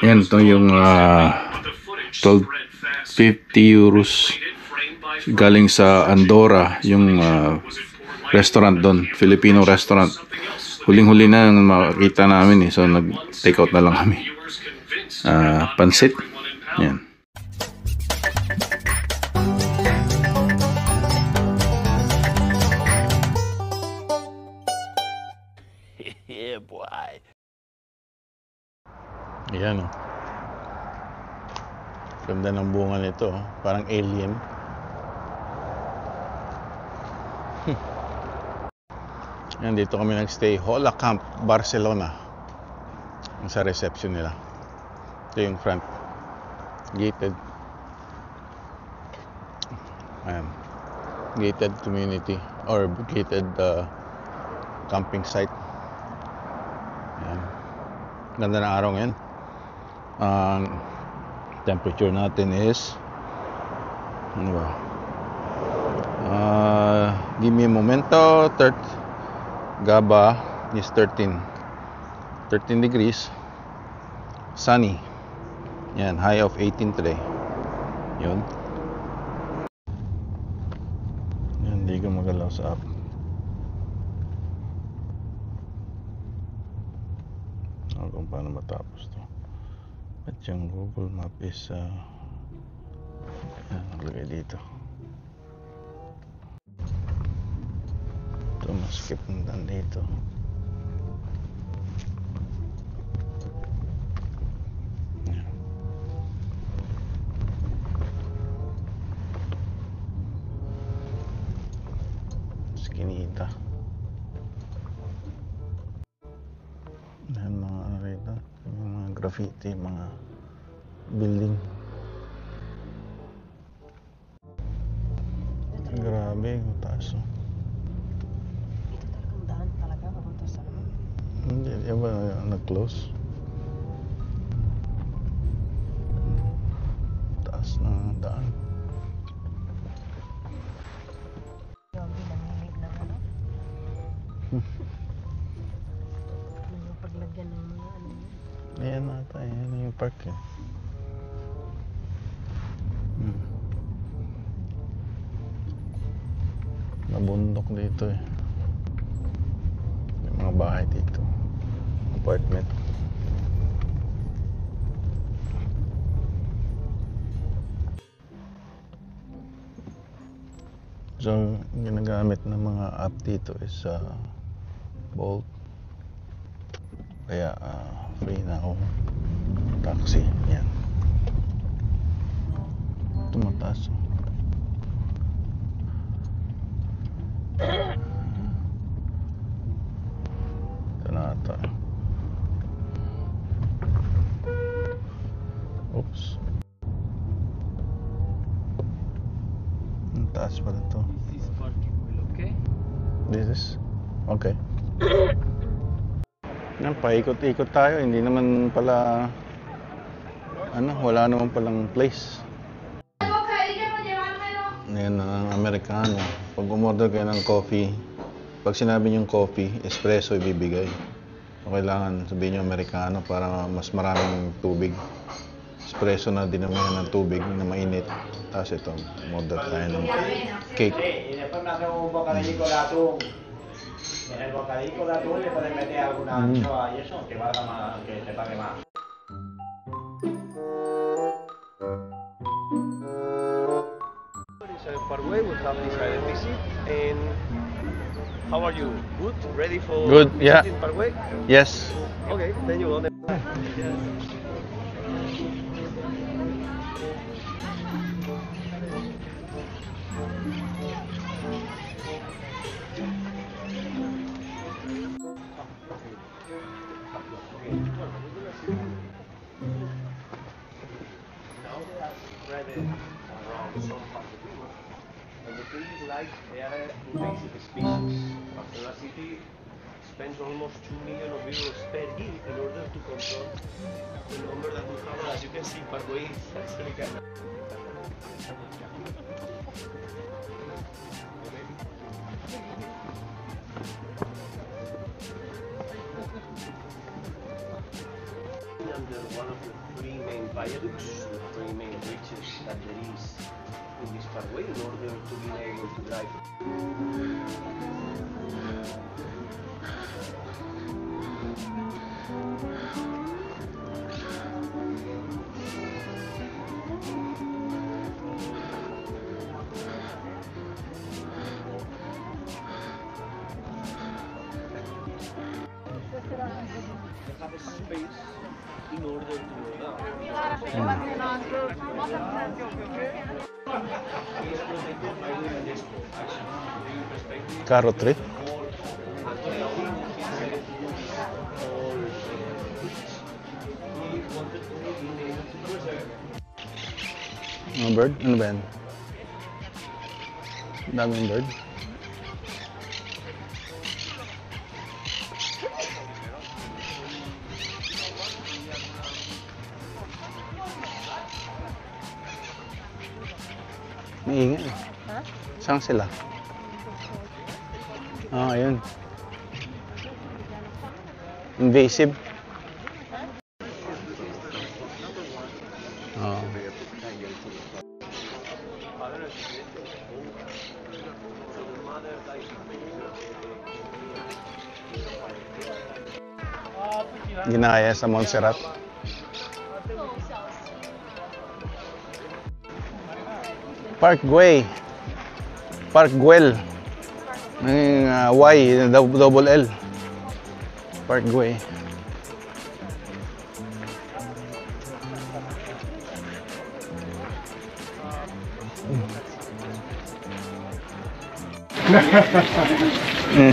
Yan, ito yung 1250 euros galing sa Andorra, yung restaurant doon, Filipino restaurant. Huling-huli na makita namin so nag-take out na lang kami. Pansit. Yan. Yeah, boy. Ayan ganda ng bunga nito, parang alien. Yan, dito kami nagstay, Hola Camp, Barcelona. Sa reception nila. Ito yung front. Gated. Ayan. Gated community or gated camping site. Ayan. Ganda ng araw ngayon. Temperature natin is ano ba? Give me a momento. Gaba is 13 degrees. Sunny. Yan, high of 18 today. Yun. Yan, hindi ka magalaw sa app. Kung paano matapos to. At yung Google Map is naglagay dito. Ito, maskip ng dito. Skinita. Yan mga ano rito, mga graffiti, mga building. Grabe, yung taas. Ito talagang daan talaga papunta sa ano? Hindi, di ba nag-close? Taas ng daan. Grabe, nanginig ng ano? Yung paglagyan ng mga ano yun. Ayan nata, ayan yung park eh. Nabundok dito eh. May mga bahay dito. Apartment. So, ginagamit ng mga app dito is Bolt. Kaya free na ako. Taxi. Yan. Tumataas. Ito na ata. Oops. Ang taas pala to. This parking will okay? This is okay. Yan, paikot-ikot tayo. Hindi naman pala wala naman palang place. Yan ang Amerikano. Pag umorder kayo ng coffee, pag sinabi niyong coffee, espresso ibibigay. So, kailangan sabihin niyo Amerikano para mas maraming tubig. Espresso na dinamihan ng tubig na mainit. Tapos ito, order tayo ng cake. En el bocadillo de atún le puedes meter alguna anchoa y eso, que valga más, que te pague más. Paraguay will have decided visit. And how are you? Good? Ready for Good, yeah. visit Paraguay? Yes. Okay, then you go. And the thing is like they are invasive species. Barcelona City spends almost 2 million euros per year in order to control the number that we have. As you can see, Paraguay is actually kind of... under one of the three main viaducts, the three main bridges that there is in this parkway in order to be able to drive. They have a space in order to go down. It's protected by the UNESCO, actually. In perspective, Carrot tree. all he wanted to be able to preserve. Mga bird? Ano ba yan? Daming bird. Maingay. Ha? Saan sila? Ah, ayun. Invasive. Oh. Ginaya sa Montserrat. Parkway. Parkwell. Ng Y, double L. Parkway.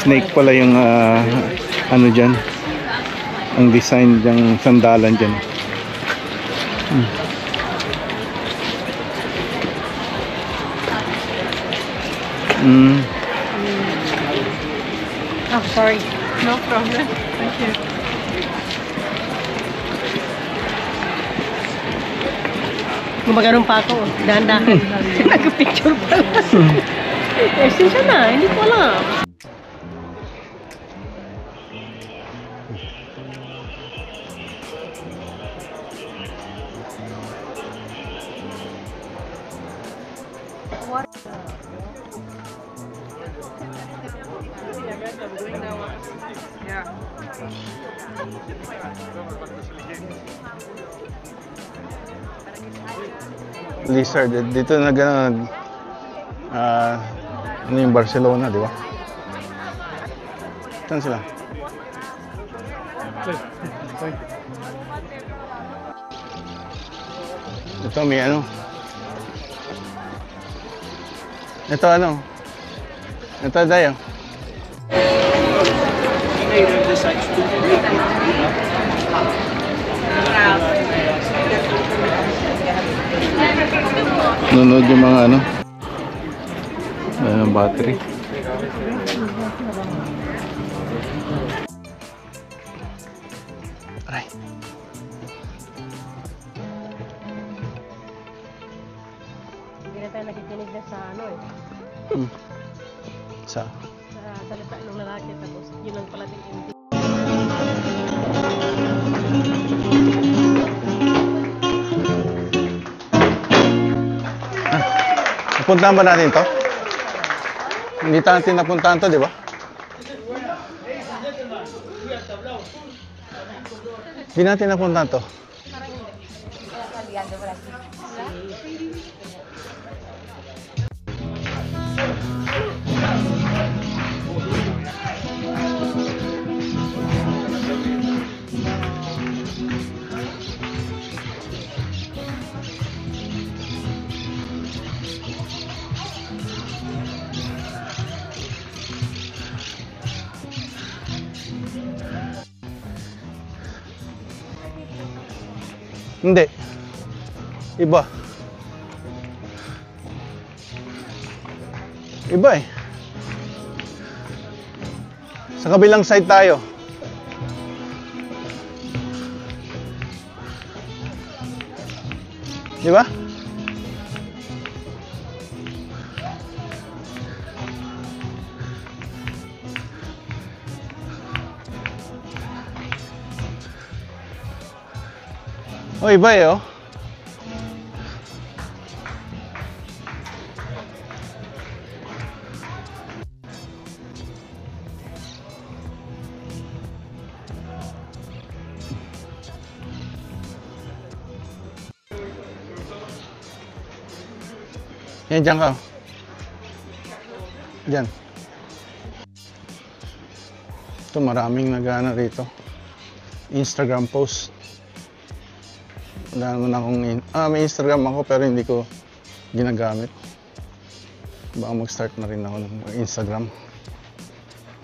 Snake pala yung ano dyan. Ang design ng sandalan dyan. Oh, sorry. No problem. Thank you. Gumaganon pa ako. Dahan-dahan. Nag-picture pa lang. Siya na. Hindi ko alam. Lizard, dito na gano'n ano yung Barcelona, di ba? Saan sila? Ito may ano. Ito ano. Ito tayo. Nunod yung mga ano. Battery. Aray. Hindi na tayo nakikinig na sa ano eh. Sa? Sa salita ng lalaki. Tapos yun ang pala din hindi. Napuntahan ba natin to? Hindi natin napuntahan to, di ba? Hindi natin napuntahan to. Hindi. Iba. Iba eh. Sa kabilang side tayo. Di ba? Oh, iba eh, oh. Yan, dyan ka. Dyan. Ito, maraming nag-ano rito. Instagram post. Wala naman akong may Instagram ako pero hindi ko ginagamit. Baka mag-start na rin ako ng Instagram.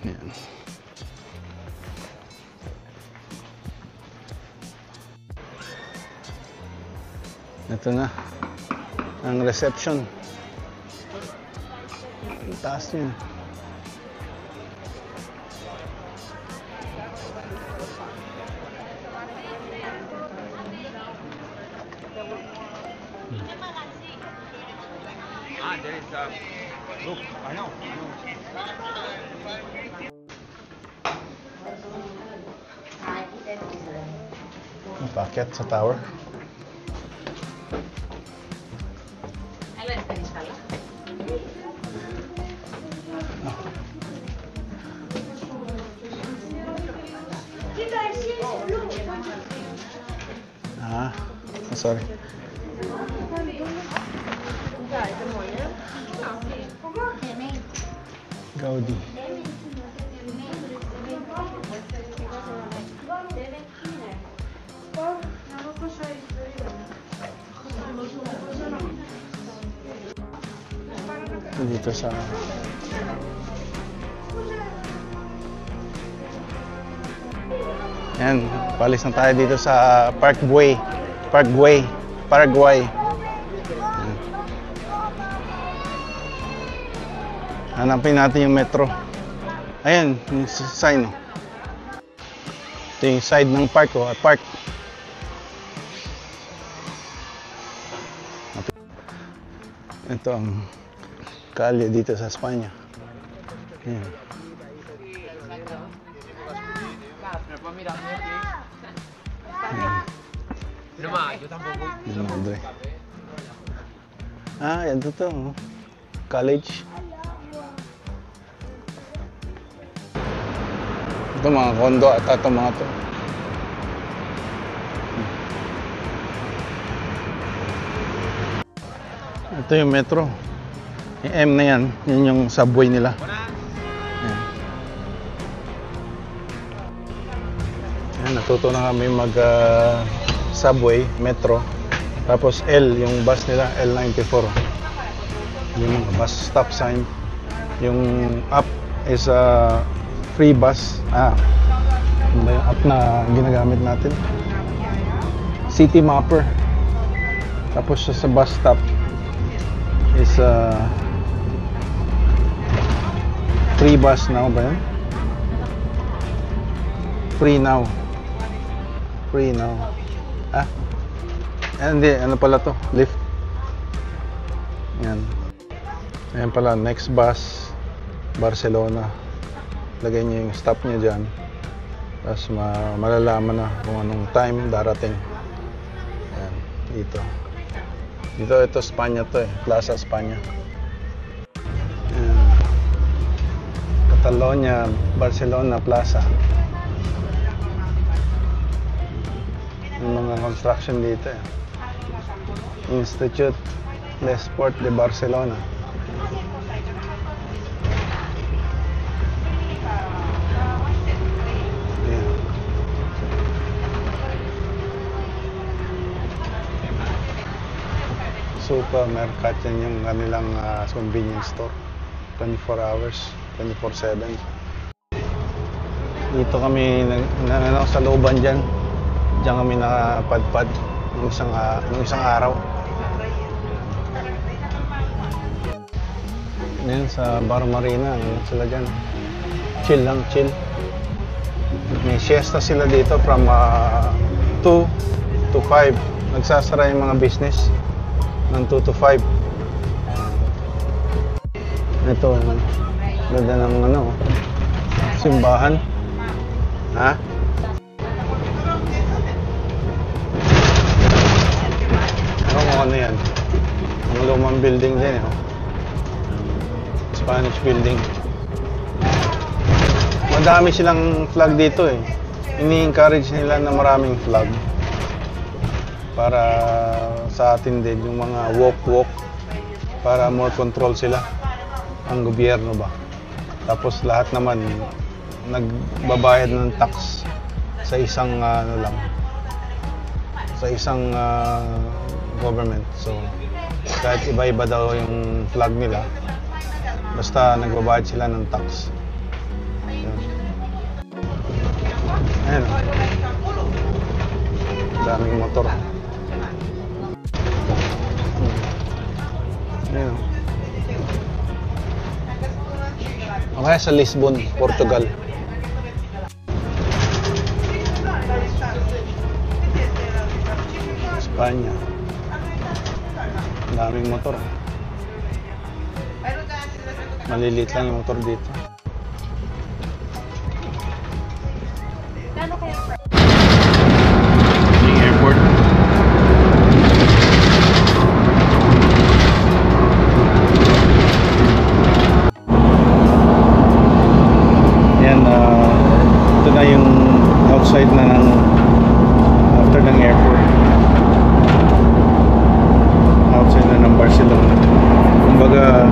Yan. Ito na ang reception. Ang taas niya. There is a look. I know. Paakyat sa tower. Sorry. Gaudi. Dito sa yan, palis na tayo dito sa Paraguay. Hanapin natin yung metro. Ayan, yung sign. Ito yung side ng park, park. Ito ang kalye dito sa Espanya. Ayan. Madre. Yan to. College. Ito mga kondo at ito mga to. Ito yung metro. Yung M na yan. Yan yung subway nila. Yan. Yan, natuto na kami mag subway, metro. Tapos L, yung bus nila, L94. Yung bus stop sign. Yung up is free bus. Yung app na ginagamit natin. City Mapper. Tapos sa bus stop is free bus now ba yun? Free now. Hindi, ano pala to? Lift. Yan. Ayan pala, next bus Barcelona. Lagay niyo yung stop niyo dyan. Tapos malalaman na kung anong time darating. Ayan, dito. Ito Espanya to eh. Plaza Espanya. Ayan. Catalonia, Barcelona Plaza. Yung mga construction dito eh. Institut l'Esport de Barcelona. Supermercat yan yung kanilang convenience store. 24 hours, 24/7. Dito kami sa looban dyan. Diyan kami nakapadpad ng isang araw. Yan sa Bar Marina, sila dyan. Chill lang, chill. May siesta sila dito from 2 to 5. Nagsasara yung mga business ng 2 to 5. Ito, ganda ng simbahan. Yung building din eh. Oh. Spanish building. Madami silang flag dito eh. Ini-encourage nila na maraming flag. Para sa atin din, yung mga walk. Para more control sila. Ang gobyerno ba. Tapos lahat naman nagbabayad ng tax sa isang sa isang government. So kahit iba-iba daw yung flag nila, basta nagbabayad sila ng tax. Yun. Ayan o. Daming motor. Ayan o. Okay, sa Lisbon, Portugal. Espanya. Daming motor. Maliliit lang yung motor dito. Yung airport. Yan, ito na yung outside na ng after ng airport. Outside na ng Barcelona. Kumbaga,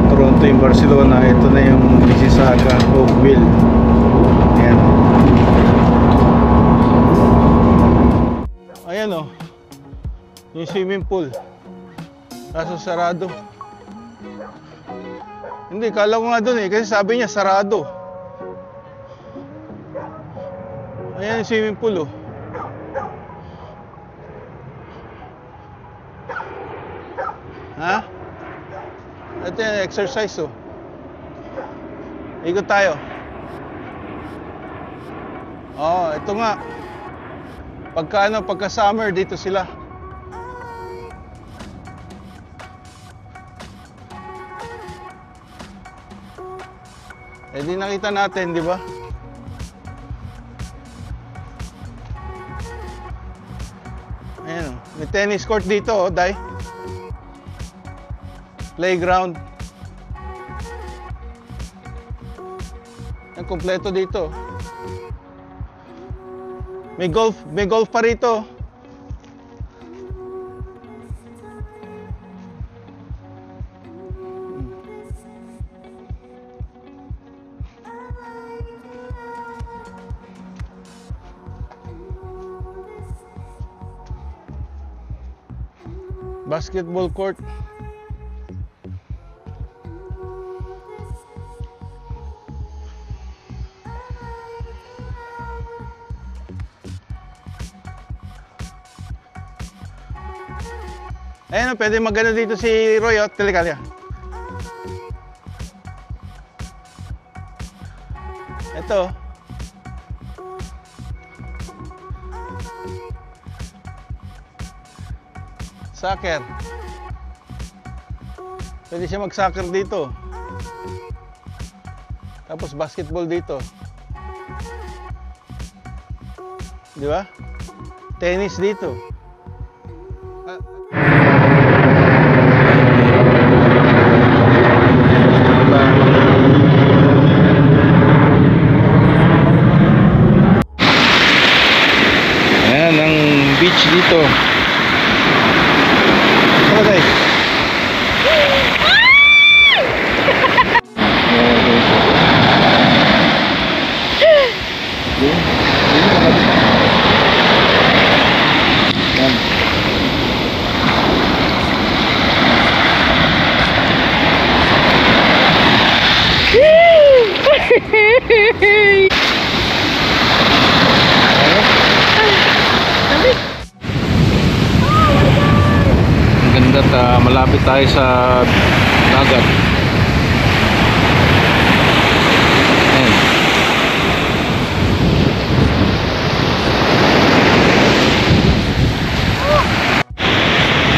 Toronto yung Barcelona, ito na yung Mississauga, Oakville. Ayan. Ayan o. Yung swimming pool. Kaso sarado. Hindi, kala ko nga dun eh. Kasi sabi niya sarado. Ayan yung swimming pool oh. Ha? Ito yung exercise oh. Ikot tayo. Oh, ito nga. Pagka summer dito sila. Eh di nakita natin, di ba? Ayan oh. May tennis court dito oh, Day. Playground. Ang kompleto dito. May golf pa rito. Basketball court. Ayan o, pwede magano dito si Roy o, Telecalia. Ito. Soccer. Pwede siya mag-soccer dito. Tapos basketball dito. Di ba? Tennis dito. Ayan ang beach dito. Okay. Ang ganda at malapit tayo sa dagat. Ayan.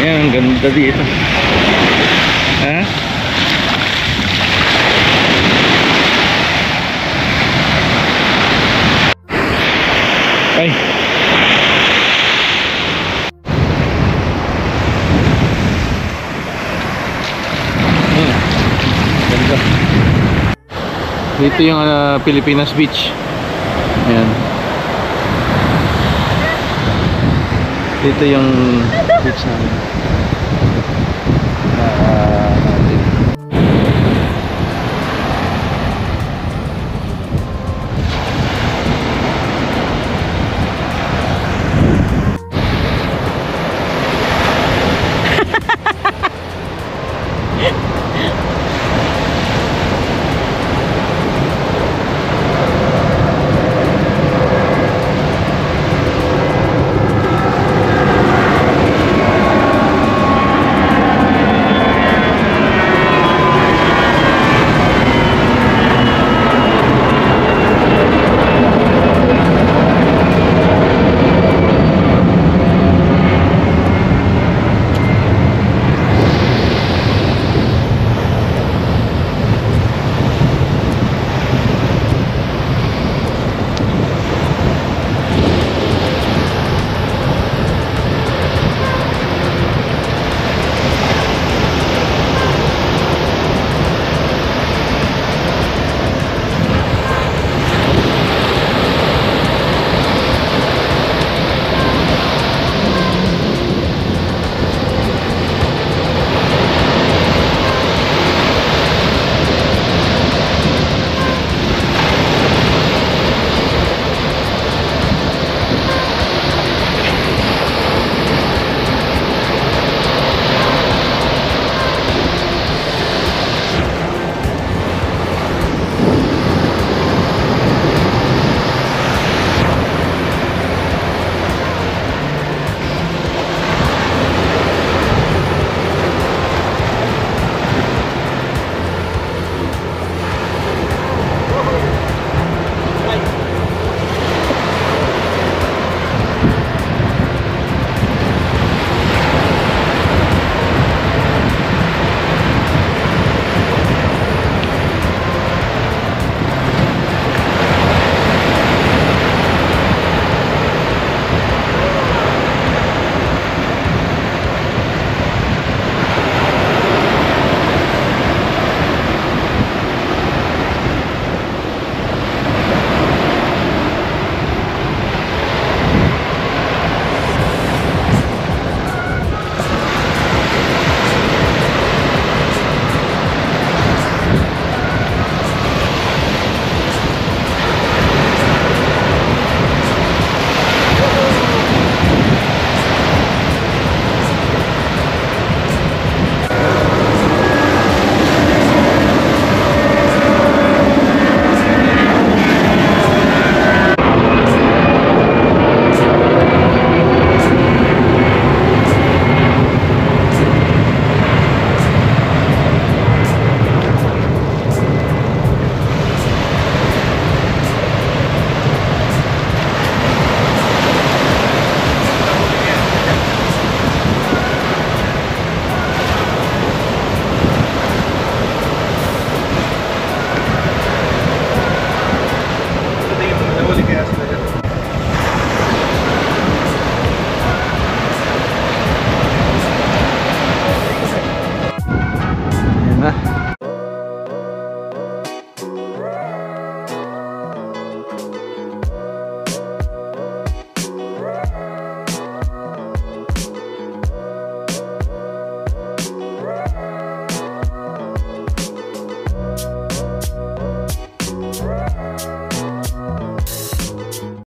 Ayan, ang ganda dito. Ha? Ay. Dito yung Pilipinas Beach. Ayan. Dito yung beach namin.